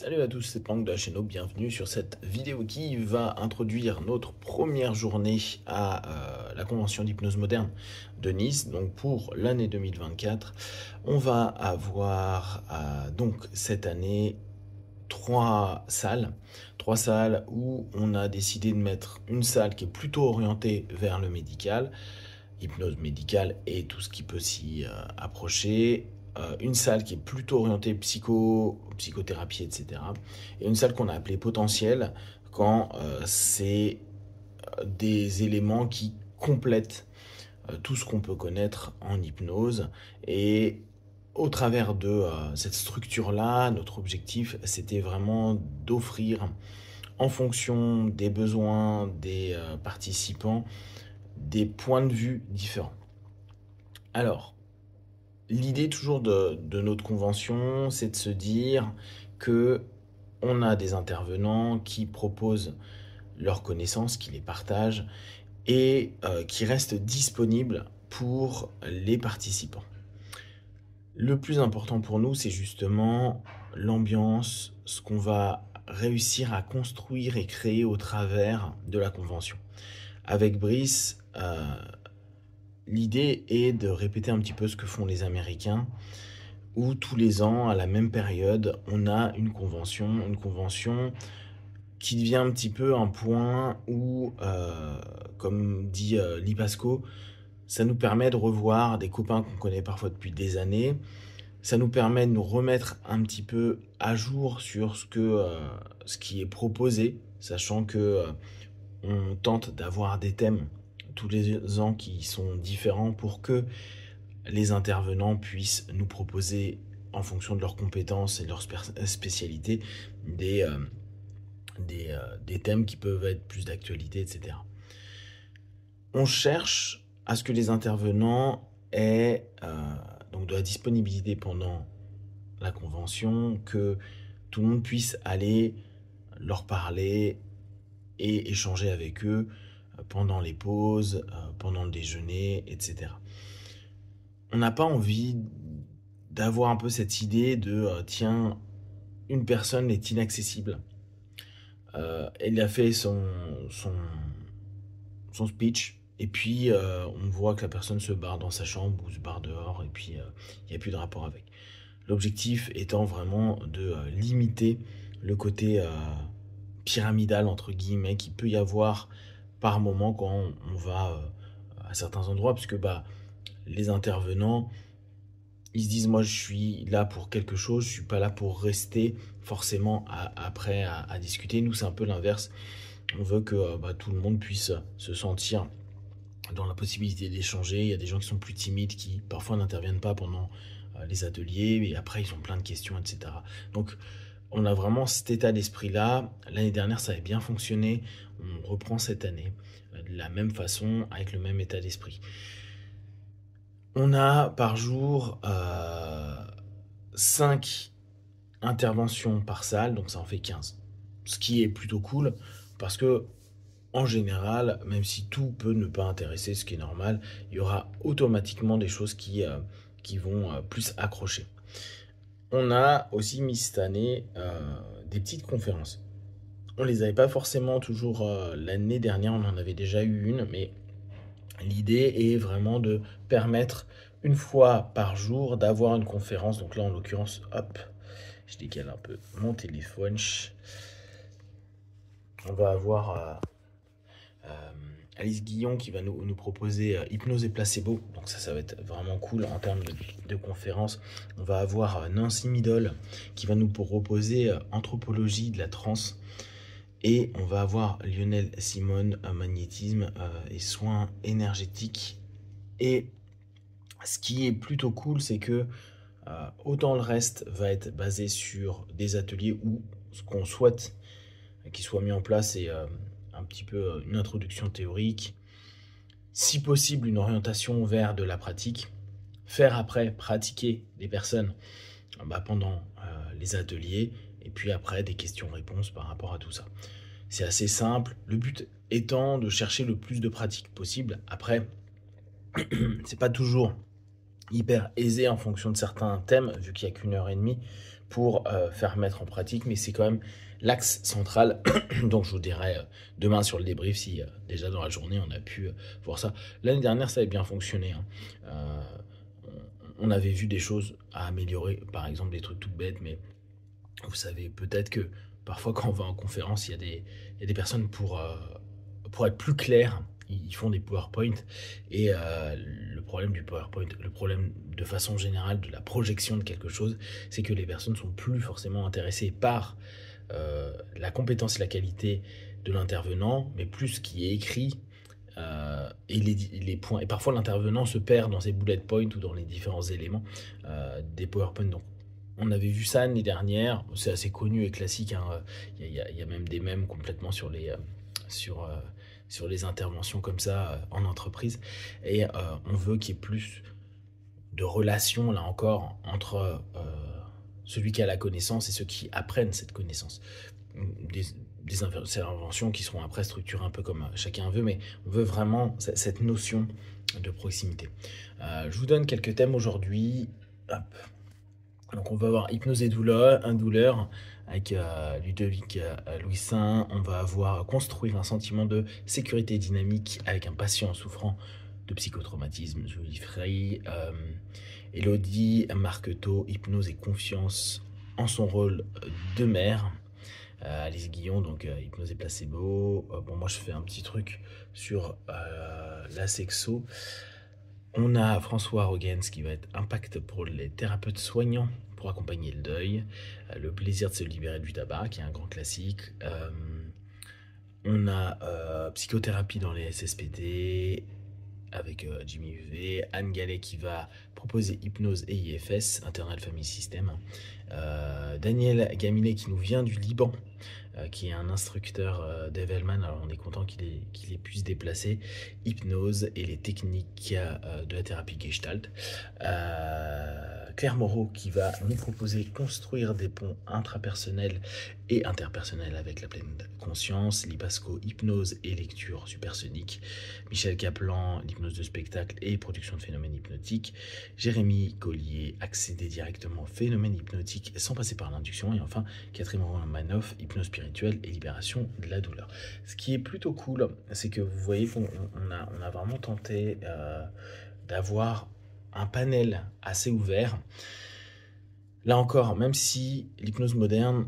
Salut à tous, c'est Planck de la chaîne. Bienvenue sur cette vidéo qui va introduire notre première journée à la convention d'hypnose moderne de Nice. Donc pour l'année 2024, on va avoir donc cette année trois salles où on a décidé de mettre une salle qui est plutôt orientée vers le médical, hypnose médicale et tout ce qui peut s'y approcher. Une salle qui est plutôt orientée psychothérapie, etc. Et une salle qu'on a appelée potentielle quand c'est des éléments qui complètent tout ce qu'on peut connaître en hypnose. Et au travers de cette structure-là, notre objectif, c'était vraiment d'offrir, en fonction des besoins des participants, des points de vue différents. Alors, l'idée toujours de notre convention, c'est de se dire que on a des intervenants qui proposent leurs connaissances, qui les partagent et qui restent disponibles pour les participants. Le plus important pour nous, c'est justement l'ambiance, ce qu'on va réussir à construire et créer au travers de la convention. Avec Brice, l'idée est de répéter un petit peu ce que font les Américains, où tous les ans, à la même période, on a une convention qui devient un petit peu un point où, comme dit Lipasco, ça nous permet de revoir des copains qu'on connaît parfois depuis des années, ça nous permet de nous remettre un petit peu à jour sur ce qui est proposé, sachant que on tente d'avoir des thèmes tous les ans qui sont différents pour que les intervenants puissent nous proposer, en fonction de leurs compétences et de leur spécialité, des thèmes qui peuvent être plus d'actualité, etc. On cherche à ce que les intervenants aient donc de la disponibilité pendant la convention, que tout le monde puisse aller leur parler et échanger avec eux pendant les pauses, pendant le déjeuner, etc. On n'a pas envie d'avoir un peu cette idée de tiens, une personne est inaccessible. Elle a fait son speech et puis on voit que la personne se barre dans sa chambre ou se barre dehors et puis il n'y a plus de rapport avec. L'objectif étant vraiment de limiter le côté pyramidal entre guillemets qui peut y avoir par moment quand on va à certains endroits, puisque les intervenants, ils se disent moi je suis là pour quelque chose, je suis pas là pour rester forcément après à discuter. Nous c'est un peu l'inverse, on veut que tout le monde puisse se sentir dans la possibilité d'échanger. Il y a des gens qui sont plus timides, qui parfois n'interviennent pas pendant les ateliers, et après ils ont plein de questions, etc. Donc on a vraiment cet état d'esprit-là. L'année dernière, ça avait bien fonctionné. On reprend cette année de la même façon, avec le même état d'esprit. On a par jour 5 interventions par salle, donc ça en fait 15. Ce qui est plutôt cool, parce que en général, même si tout peut ne pas intéresser, ce qui est normal, il y aura automatiquement des choses qui vont plus accrocher. On a aussi mis cette année des petites conférences. On les avait pas forcément toujours l'année dernière, on en avait déjà eu une, mais l'idée est vraiment de permettre une fois par jour d'avoir une conférence. Donc là, en l'occurrence, hop, je décale un peu mon téléphone. On va avoir Alice Guillon qui va nous proposer Hypnose et Placebo. Donc ça va être vraiment cool en termes de conférences. On va avoir Nancy Midol qui va nous proposer Anthropologie de la transe. Et on va avoir Lionel Simon, magnétisme et soins énergétiques. Et ce qui est plutôt cool, c'est que autant le reste va être basé sur des ateliers où ce qu'on souhaite qu'il soit mis en place est un petit peu une introduction théorique, si possible une orientation vers de la pratique, faire après pratiquer des personnes pendant les ateliers, et puis après des questions-réponses par rapport à tout ça. C'est assez simple, le but étant de chercher le plus de pratiques possible. Après, c'est pas toujours hyper aisé en fonction de certains thèmes, vu qu'il n'y a qu'1 heure et demie pour faire mettre en pratique, mais c'est quand même l'axe central. Donc je vous dirai demain sur le débrief si déjà dans la journée on a pu voir ça. L'année dernière ça avait bien fonctionné, hein. On avait vu des choses à améliorer, par exemple des trucs tout bêtes, mais vous savez peut-être que parfois quand on va en conférence, il y a des personnes pour être plus clairs, ils font des PowerPoint et le problème du PowerPoint, le problème de façon générale de la projection de quelque chose, c'est que les personnes sont plus forcément intéressées par la compétence et la qualité de l'intervenant, mais plus ce qui est écrit et les points. Et parfois l'intervenant se perd dans ses bullet points ou dans les différents éléments des PowerPoint. Donc on avait vu ça l'année dernière, c'est assez connu et classique, hein. Il y a même des mèmes complètement sur les interventions comme ça en entreprise. Et on veut qu'il y ait plus de relations, là encore, entre celui qui a la connaissance et ceux qui apprennent cette connaissance. Des interventions qui seront après structurées un peu comme chacun veut, mais on veut vraiment cette notion de proximité. Je vous donne quelques thèmes aujourd'hui. Hop. Donc on va avoir hypnose et douleur avec Ludovic Louisin. On va avoir construire un sentiment de sécurité dynamique avec un patient souffrant de psychotraumatisme, Julie Frey. Elodie Marqueteau, hypnose et confiance en son rôle de mère. Alice Guillon, donc hypnose et placebo. Bon, moi je fais un petit truc sur la sexo. On a François Rogens qui va être impact pour les thérapeutes soignants pour accompagner le deuil. Le plaisir de se libérer du tabac, qui est un grand classique. On a psychothérapie dans les SSPT avec Jimmy V. Anne Gallet qui va proposer hypnose et IFS, Internal Family System. Daniel Gaminet qui nous vient du Liban, qui est un instructeur d'Evelman. Alors on est content qu'il ait pu se déplacer. Hypnose et les techniques de la thérapie Gestalt. Claire Moreau qui va nous proposer construire des ponts intrapersonnels et interpersonnels avec la pleine conscience. Lipasco, hypnose et lecture supersonique. Michel Kaplan, l'hypnose de spectacle et production de phénomènes hypnotiques. Jérémy Collier, accéder directement aux phénomènes hypnotiques sans passer par l'induction. Et enfin, Catherine Romanoff, hypnose spirituelle et libération de la douleur. Ce qui est plutôt cool, c'est que vous voyez qu'on a vraiment tenté d'avoir un panel assez ouvert. Là encore, même si l'hypnose moderne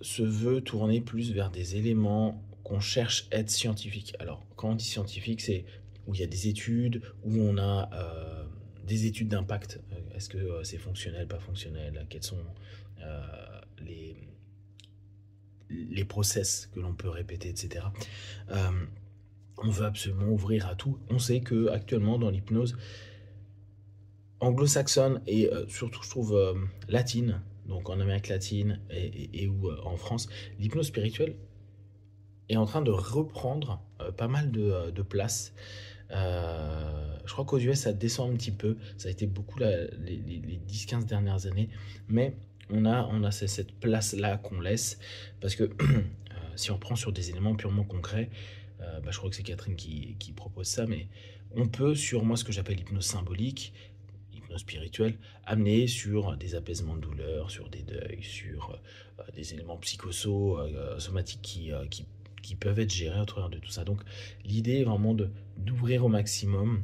se veut tourner plus vers des éléments qu'on cherche à être scientifiques. Alors, quand on dit scientifique, c'est où il y a des études, où on a des études d'impact. Est-ce que c'est fonctionnel, pas fonctionnel? Quels sont les process que l'on peut répéter, etc. On veut absolument ouvrir à tout. On sait que actuellement dans l'hypnose anglo-saxonne et surtout je trouve latine, donc en Amérique latine et ou en France, l'hypnose spirituelle est en train de reprendre pas mal de place. Je crois qu'aux US ça descend un petit peu, ça a été beaucoup les 10-15 dernières années, mais on a cette place là qu'on laisse parce que si on prend sur des éléments purement concrets, je crois que c'est Catherine qui propose ça, mais on peut sur moi ce que j'appelle l'hypnose symbolique, spirituelle, amener sur des apaisements de douleur, sur des deuils, sur des éléments psychosomatiques qui peuvent être gérés au travers de tout ça. Donc l'idée est vraiment d'ouvrir au maximum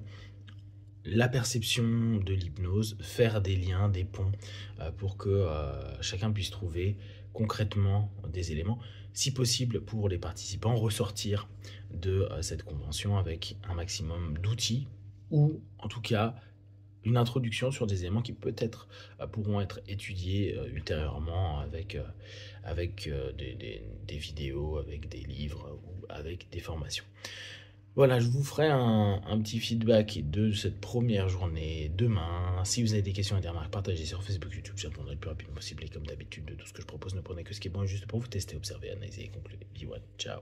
la perception de l'hypnose, faire des liens, des ponts pour que chacun puisse trouver concrètement des éléments, si possible pour les participants, ressortir de cette convention avec un maximum d'outils ou en tout cas une introduction sur des éléments qui peut-être pourront être étudiés ultérieurement avec des vidéos, avec des livres ou avec des formations. Voilà, je vous ferai un petit feedback de cette première journée demain. Si vous avez des questions et des remarques, partagez sur Facebook, YouTube, je répondrai le plus rapidement possible. Et comme d'habitude, de tout ce que je propose, ne prenez que ce qui est bon et juste pour vous tester, observer, analyser et conclure. Be one, ciao.